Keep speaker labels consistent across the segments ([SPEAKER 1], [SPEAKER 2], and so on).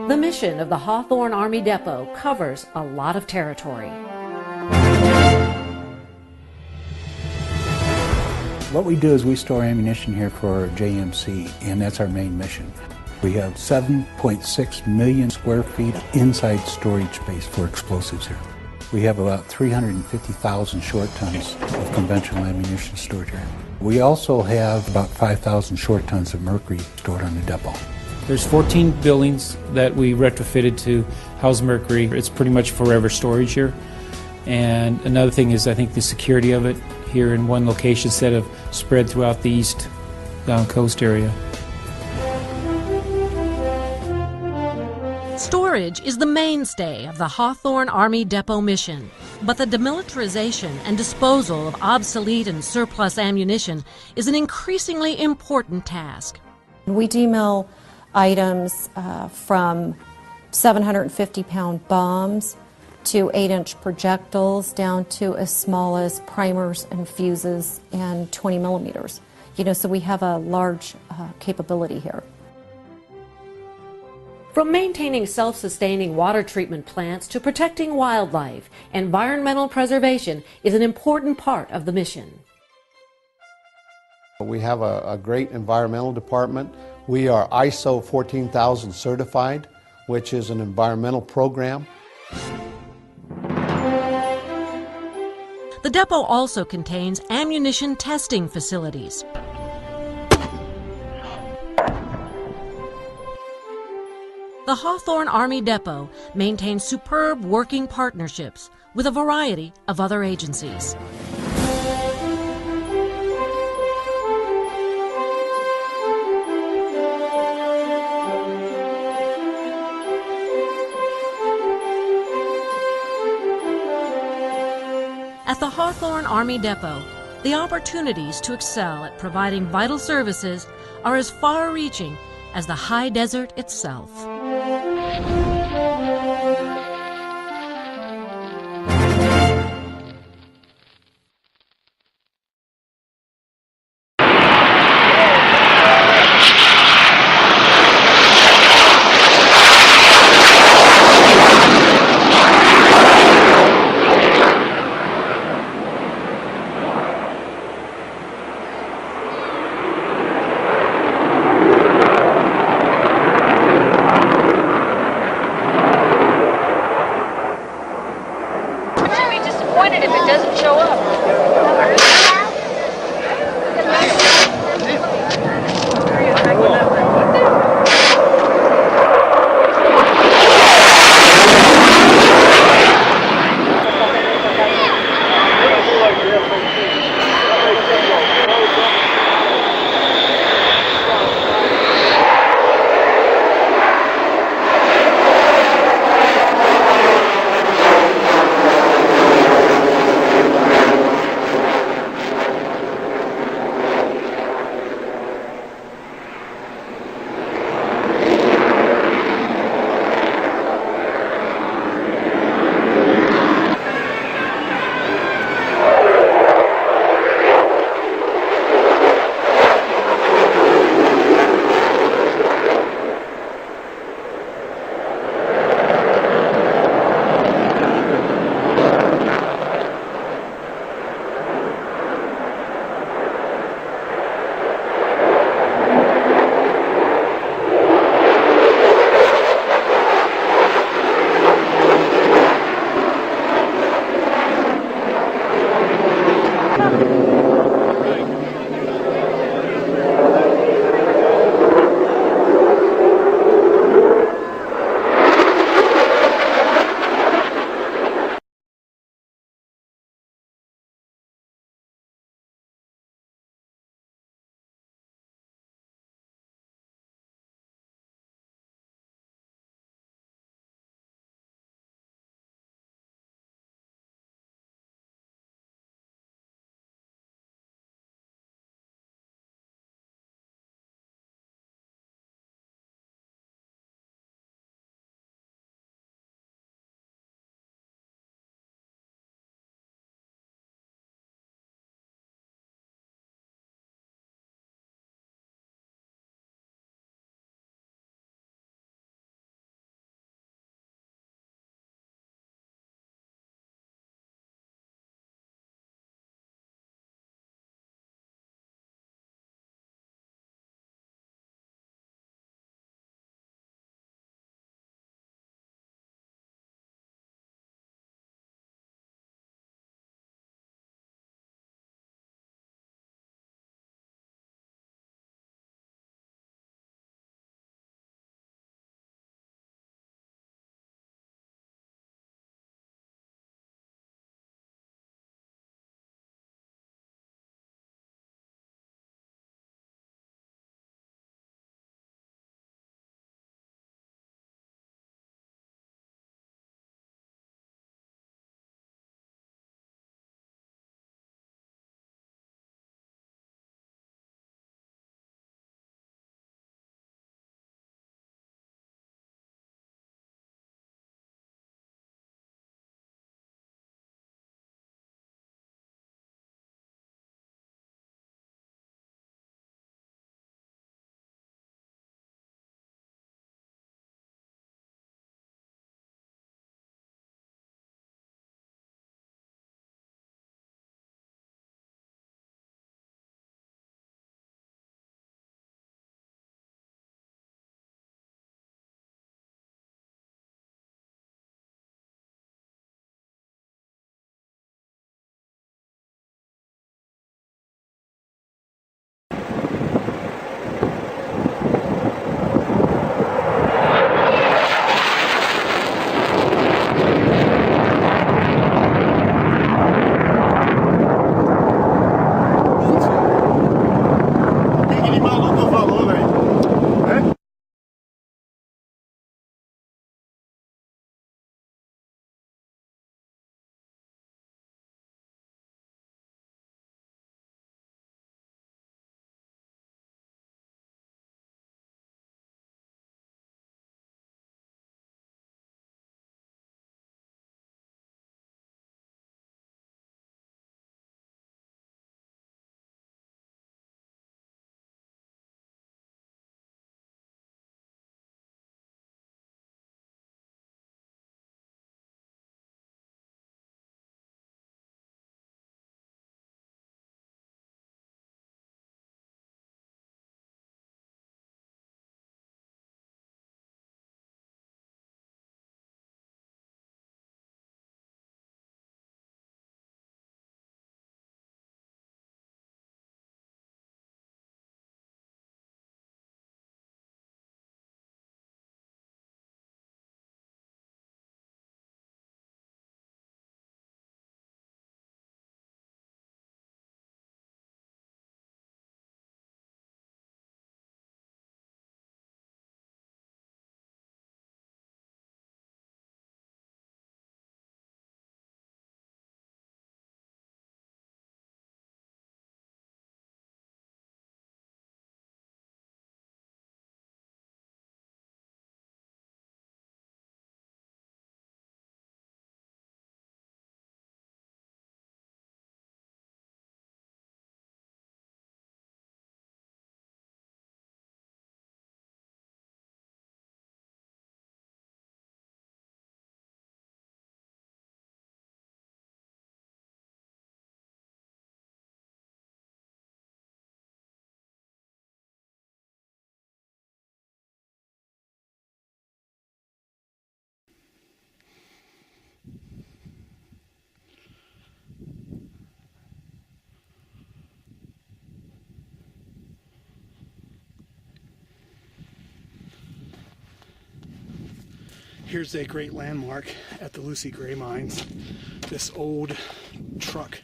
[SPEAKER 1] The mission of the Hawthorne Army Depot covers a lot of territory.
[SPEAKER 2] What we do is we store ammunition here for JMC, and that's our main mission. We have 7.6 million square feet inside storage space for explosives here. We have about 350,000 short tons of conventional ammunition stored here. We also have about 5,000 short tons of mercury stored on the depot.
[SPEAKER 3] There's 14 buildings that we retrofitted to house mercury. It's pretty much forever storage here. And another thing is, I think, the security of it here in one location instead of spread throughout the east down coast area.
[SPEAKER 1] Storage is the mainstay of the Hawthorne Army Depot mission, but the demilitarization and disposal of obsolete and surplus ammunition is an increasingly important task.
[SPEAKER 4] We demil items from 750-pound bombs to 8-inch projectiles down to as small as primers and fuses and 20 millimeters. So we have a large capability here.
[SPEAKER 1] From maintaining self-sustaining water treatment plants to protecting wildlife, environmental preservation is an important part of the mission.
[SPEAKER 5] We have a great environmental department. We are ISO 14000 certified, which is an environmental program.
[SPEAKER 1] The depot also contains ammunition testing facilities. The Hawthorne Army Depot maintains superb working partnerships with a variety of other agencies. At the Hawthorne Army Depot, the opportunities to excel at providing vital services are as far-reaching as the high desert itself.
[SPEAKER 6] Here's a great landmark at the Lucy Gray mines. This old truck.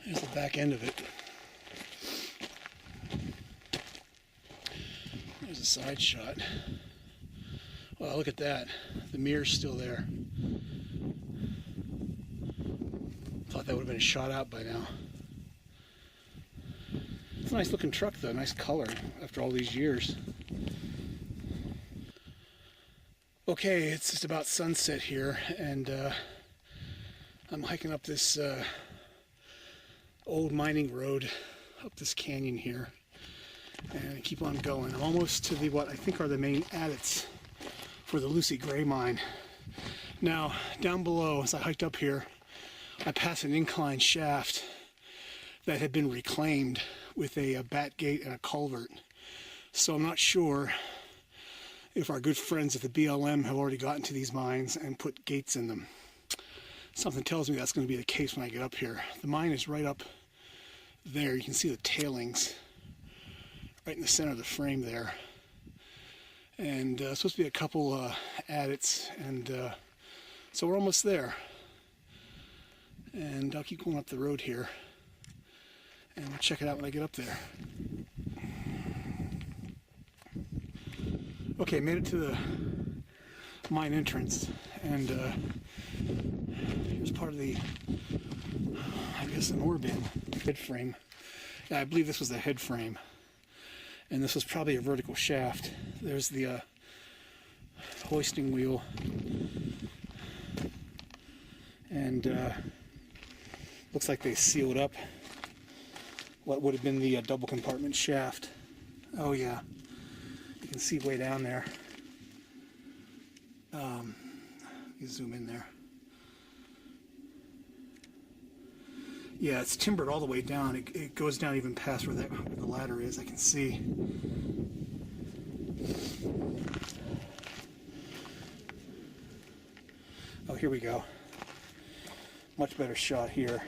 [SPEAKER 6] There's the back end of it. There's a side shot. Wow, look at that. The mirror's still there. Thought that would have been shot out by now. It's a nice looking truck though, nice color after all these years. Okay, it's just about sunset here, and I'm hiking up this old mining road up this canyon here, and I keep on going. I'm almost to the what I think are the main adits for the Lucy Gray mine. Now, down below, as I hiked up here, I passed an incline shaft that had been reclaimed with a bat gate and a culvert. So I'm not sure if our good friends at the BLM have already gotten to these mines and put gates in them. Something tells me that's going to be the case when I get up here. The mine is right up there. You can see the tailings right in the center of the frame there. And supposed to be a couple adits, and so we're almost there. And I'll keep going up the road here, and we'll check it out when I get up there. Okay, made it to the mine entrance, and here's part of the, I guess, an ore bin head frame. Yeah, I believe this was the head frame, and this was probably a vertical shaft. There's the hoisting wheel, and looks like they sealed up what would have been the double compartment shaft. Oh yeah, you can see way down there. You zoom in there. Yeah, it's timbered all the way down. It goes down even past where the ladder is, I can see. Oh, here we go. Much better shot here.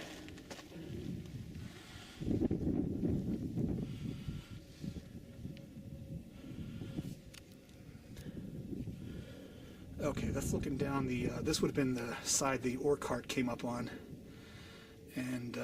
[SPEAKER 6] Okay, that's looking down the, this would have been the side the ore cart came up on. And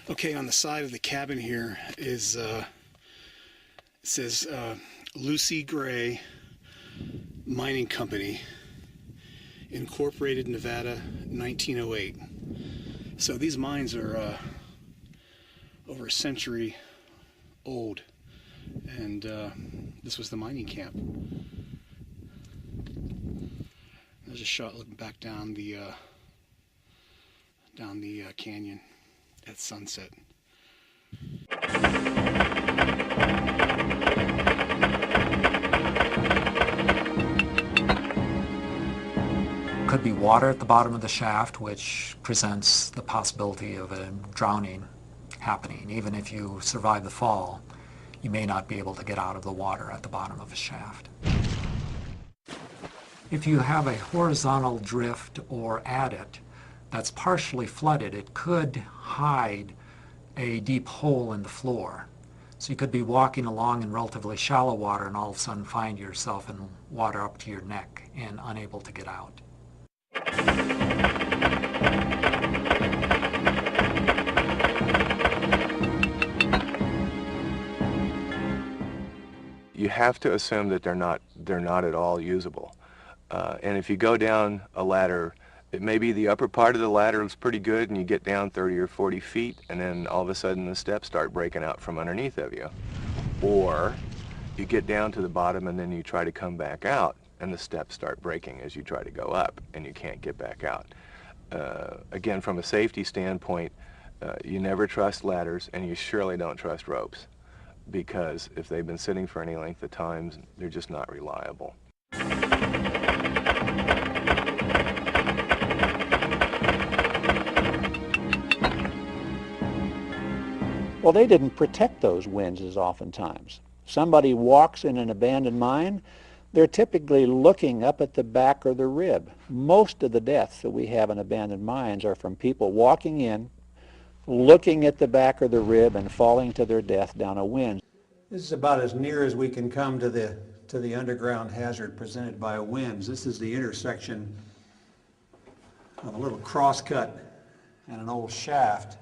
[SPEAKER 6] okay, on the side of the cabin here is, it says Lucy Gray Mining Company, Incorporated, Nevada, 1908. So these mines are over a century old, and this was the mining camp. There's a shot looking back down the canyon at sunset.
[SPEAKER 7] Could be water at the bottom of the shaft, which presents the possibility of a drowning happening. Even if you survive the fall, you may not be able to get out of the water at the bottom of a shaft. If you have a horizontal drift or adit that's partially flooded, it could hide a deep hole in the floor. So you could be walking along in relatively shallow water and all of a sudden find yourself in water up to your neck and unable to get out.
[SPEAKER 8] You have to assume that they're not at all usable. And if you go down a ladder, it may be the upper part of the ladder is pretty good and you get down 30 or 40 feet and then all of a sudden the steps start breaking out from underneath of you. Or you get down to the bottom and then you try to come back out and the steps start breaking as you try to go up and you can't get back out. again, from a safety standpoint, you never trust ladders, and you surely don't trust ropes, because if they've been sitting for any length of time, they're just not reliable.
[SPEAKER 2] Well, they didn't protect those winzes oftentimes. Somebody walks in an abandoned mine, they're typically looking up at the back or the rib. Most of the deaths that we have in abandoned mines are from people walking in, looking at the back or the rib, and falling to their death down a winze. This is about as near as we can come to the underground hazard presented by a winze. This is the intersection of a little crosscut and an old shaft.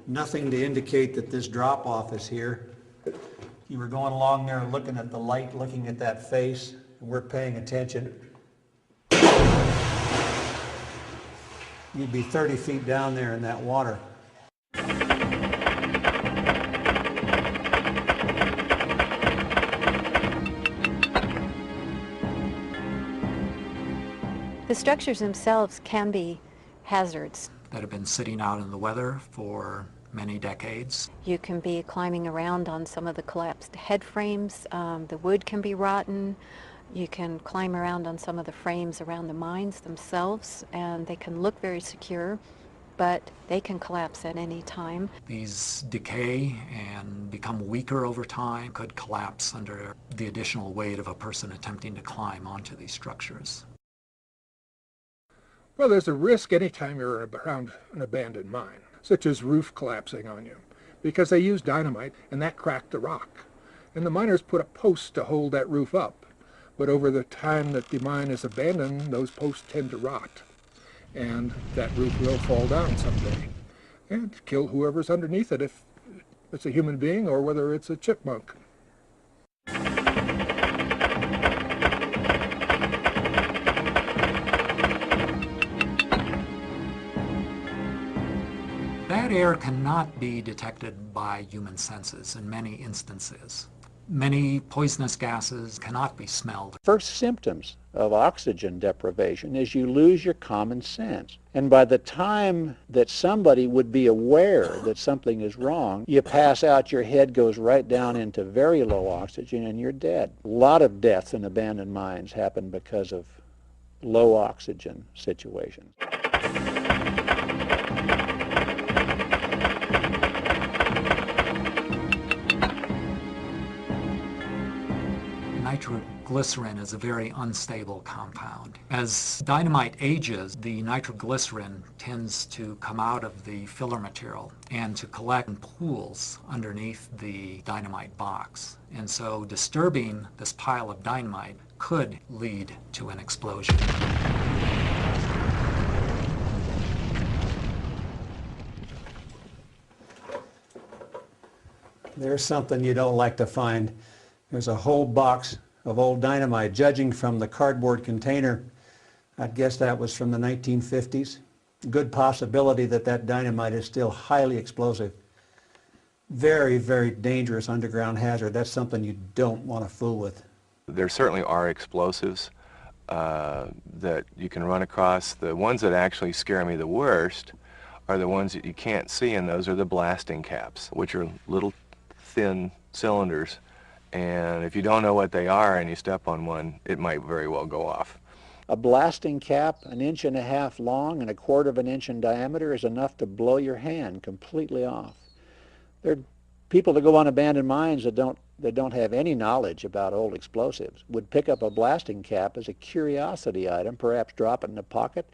[SPEAKER 2] Nothing to indicate that this drop-off is here. You were going along there looking at the light, looking at that face, and we're paying attention. You'd be 30 feet down there in that water.
[SPEAKER 9] The structures themselves can be hazards
[SPEAKER 7] that have been sitting out in the weather for many decades.
[SPEAKER 9] You can be climbing around on some of the collapsed head frames. The wood can be rotten. You can climb around on some of the frames around the mines themselves, and they can look very secure, but they can collapse at any time.
[SPEAKER 7] These decay and become weaker over time, could collapse under the additional weight of a person attempting to climb onto these structures.
[SPEAKER 10] Well, there's a risk anytime you're around an abandoned mine, such as roof collapsing on you, because they use dynamite and that cracked the rock. And the miners put up posts to hold that roof up. But over the time that the mine is abandoned, those posts tend to rot. And that roof will fall down someday and kill whoever's underneath it, if it's a human being or whether it's a chipmunk.
[SPEAKER 7] That air cannot be detected by human senses in many instances. Many poisonous gases cannot be smelled.
[SPEAKER 2] First symptoms of oxygen deprivation is you lose your common sense. And by the time that somebody would be aware that something is wrong, you pass out, your head goes right down into very low oxygen, and you're dead. A lot of deaths in abandoned mines happen because of low oxygen situations.
[SPEAKER 7] Nitroglycerin is a very unstable compound. As dynamite ages, the nitroglycerin tends to come out of the filler material and to collect in pools underneath the dynamite box. And so disturbing this pile of dynamite could lead to an explosion.
[SPEAKER 2] There's something you don't like to find. There's a whole box of old dynamite. Judging from the cardboard container, I'd guess that was from the 1950s. Good possibility that that dynamite is still highly explosive. Very, very dangerous underground hazard. That's something you don't want to fool with.
[SPEAKER 8] There certainly are explosives that you can run across. The ones that actually scare me the worst are the ones that you can't see, and those are the blasting caps, which are little thin cylinders. And if you don't know what they are and you step on one, it might very well go off.
[SPEAKER 2] A blasting cap 1.5 inches long and 1/4 inch in diameter is enough to blow your hand completely off. There are people that go on abandoned mines that don't have any knowledge about old explosives would pick up a blasting cap as a curiosity item, perhaps drop it in a pocket,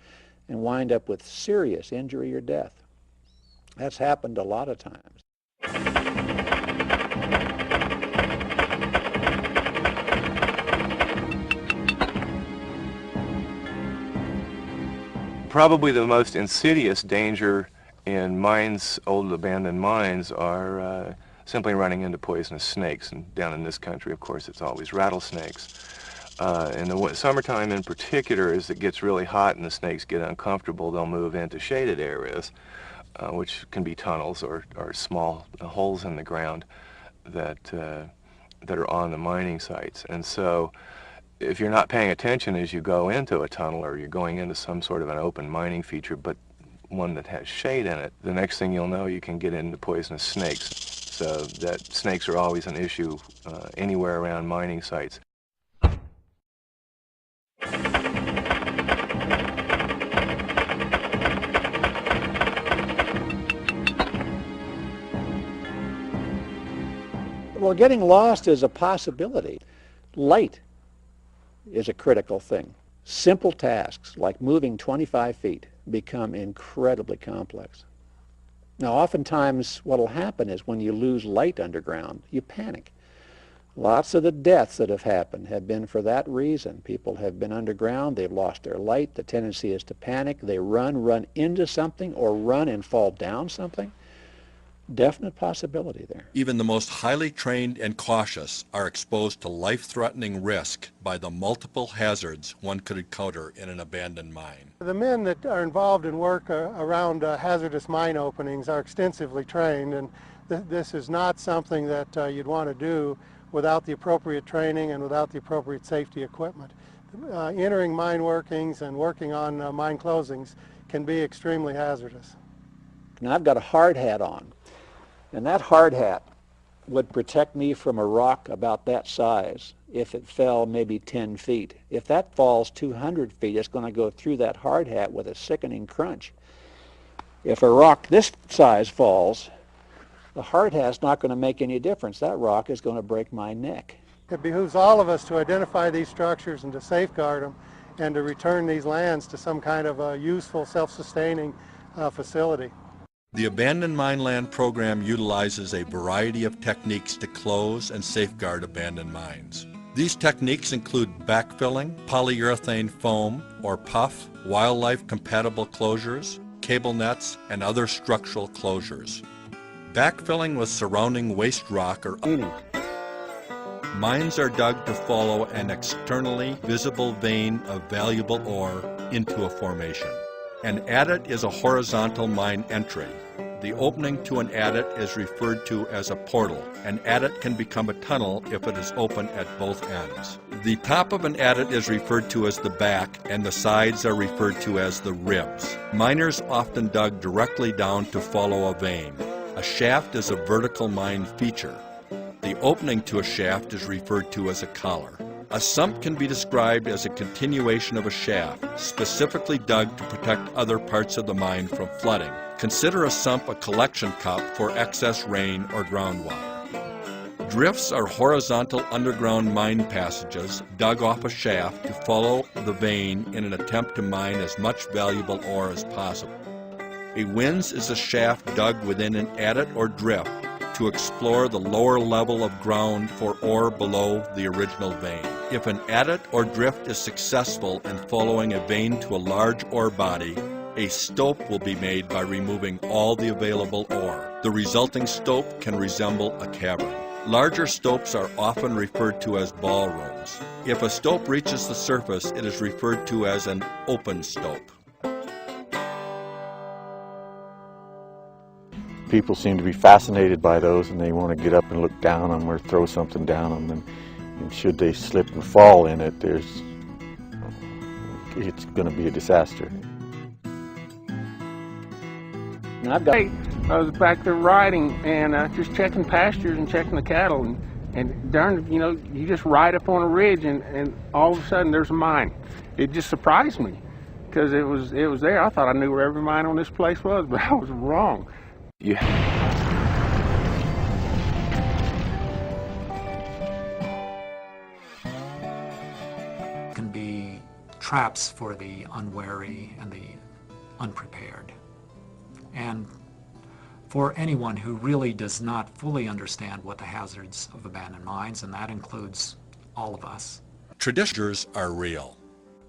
[SPEAKER 2] and wind up with serious injury or death. That's happened a lot of times.
[SPEAKER 8] Probably the most insidious danger in mines, old abandoned mines, are simply running into poisonous snakes. And down in this country, of course, it's always rattlesnakes. In the summertime in particular, as it gets really hot and the snakes get uncomfortable, they'll move into shaded areas, which can be tunnels or small holes in the ground that are on the mining sites. And so if you're not paying attention as you go into a tunnel or you're going into some sort of an open mining feature, but one that has shade in it, the next thing you'll know you can get into poisonous snakes. So that snakes are always an issue anywhere around mining sites.
[SPEAKER 11] Well, getting lost is a possibility. Light is a critical thing. Simple tasks like moving 25 feet become incredibly complex. Now, oftentimes what will happen is when you lose light underground, you panic. Lots of the deaths that have happened have been for that reason. People have been underground, they've lost their light, the tendency is to panic, they run into something or run and fall down something. Definite possibility there.
[SPEAKER 12] Even the most highly trained and cautious are exposed to life-threatening risk by the multiple hazards one could encounter in an abandoned mine.
[SPEAKER 13] The men that are involved in work around hazardous mine openings are extensively trained, and this is not something that you'd want to do without the appropriate training and without the appropriate safety equipment. Entering mine workings and working on mine closings can be extremely hazardous.
[SPEAKER 11] Now, I've got a hard hat on. And that hard hat would protect me from a rock about that size if it fell maybe 10 feet. If that falls 200 feet, it's going to go through that hard hat with a sickening crunch. If a rock this size falls, the hard hat's not going to make any difference. That rock is going to break my neck.
[SPEAKER 13] It behooves all of us to identify these structures and to safeguard them and to return these lands to some kind of a useful, self-sustaining facility.
[SPEAKER 12] The Abandoned Mine Land program utilizes a variety of techniques to close and safeguard abandoned mines. These techniques include backfilling, polyurethane foam or puff, wildlife-compatible closures, cable nets, and other structural closures. Backfilling with surrounding waste rock or mines are dug to follow an externally visible vein of valuable ore into a formation. An adit is a horizontal mine entry. The opening to an adit is referred to as a portal. An adit can become a tunnel if it is open at both ends. The top of an adit is referred to as the back, and the sides are referred to as the ribs. Miners often dug directly down to follow a vein. A shaft is a vertical mine feature. The opening to a shaft is referred to as a collar. A sump can be described as a continuation of a shaft, specifically dug to protect other parts of the mine from flooding. Consider a sump a collection cup for excess rain or groundwater. Drifts are horizontal underground mine passages dug off a shaft to follow the vein in an attempt to mine as much valuable ore as possible. A winze is a shaft dug within an adit or drift to explore the lower level of ground for ore below the original vein. If an adit or drift is successful in following a vein to a large ore body, a stope will be made by removing all the available ore. The resulting stope can resemble a cavern. Larger stopes are often referred to as ballrooms. If a stope reaches the surface, it is referred to as an open stope.
[SPEAKER 14] People seem to be fascinated by those, and they want to get up and look down on them or throw something down on them. And should they slip and fall in it, it's going to be a disaster.
[SPEAKER 15] I was back there riding and just checking pastures and checking the cattle, and darn, you just ride up on a ridge and all of a sudden there's a mine. It just surprised me because it was there. I thought I knew where every mine on this place was, but I was wrong.
[SPEAKER 8] Yeah.
[SPEAKER 7] Can be traps for the unwary and the unprepared. And for anyone who really does not fully understand what the hazards of abandoned mines, and that includes all of us.
[SPEAKER 12] Traditions are real.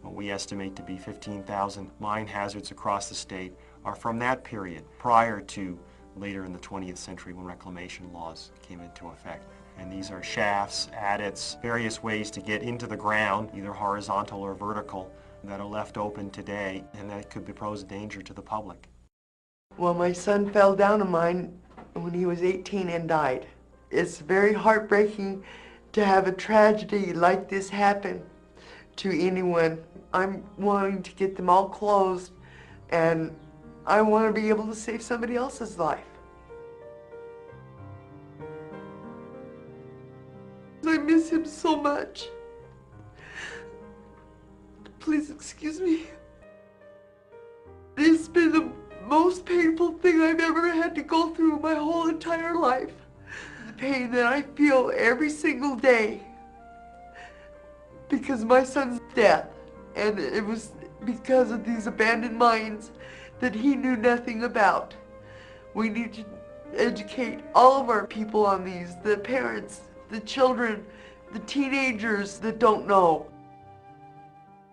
[SPEAKER 16] What we estimate to be 15,000 mine hazards across the state are from that period, prior to later in the 20th century when reclamation laws came into effect. And these are shafts, adits, various ways to get into the ground, either horizontal or vertical, that are left open today and that could pose a danger to the public.
[SPEAKER 17] Well, my son fell down a mine when he was 18 and died. It's very heartbreaking to have a tragedy like this happen. to anyone. I'm wanting to get them all closed, and I want to be able to save somebody else's life. I miss him so much. Please excuse me. It's been the most painful thing I've ever had to go through my whole entire life. The pain that I feel every single day because of my son's death. And it was because of these abandoned mines that he knew nothing about. We need to educate all of our people on these, the parents, the children, the teenagers that don't know.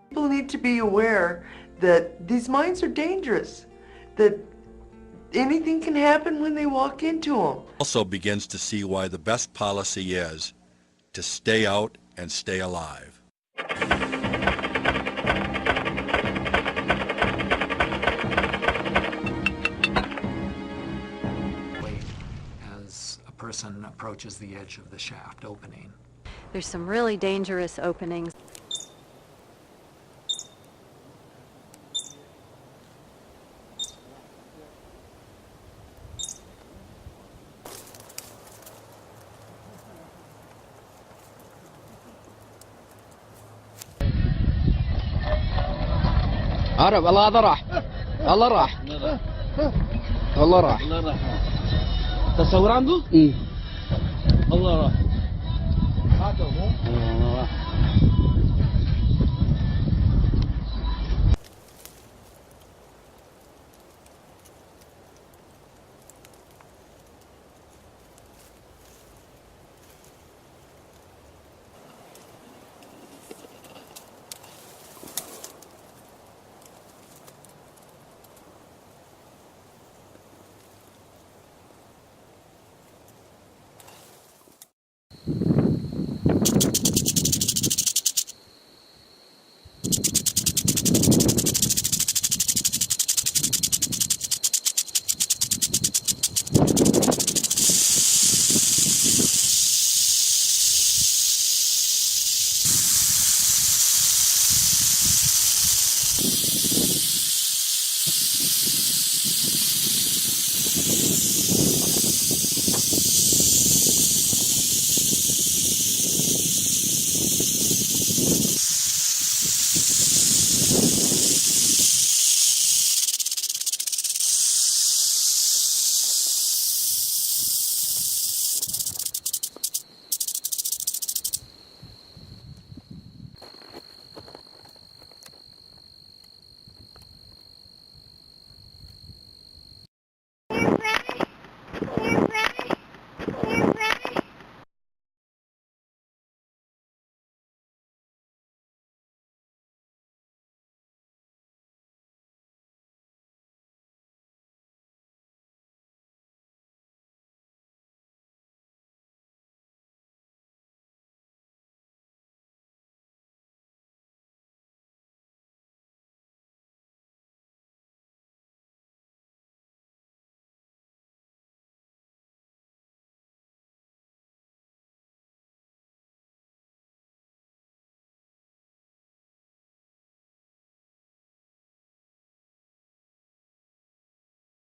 [SPEAKER 17] People need to be aware that these mines are dangerous, that anything can happen when they walk into them.
[SPEAKER 12] Also begins to see why the best policy is to stay out and stay alive.
[SPEAKER 7] As a person approaches the edge of the shaft opening.
[SPEAKER 9] There's some really dangerous openings.
[SPEAKER 18] عرب الله هذا راح الله راح الله راح تصور عنده الله راح الله راح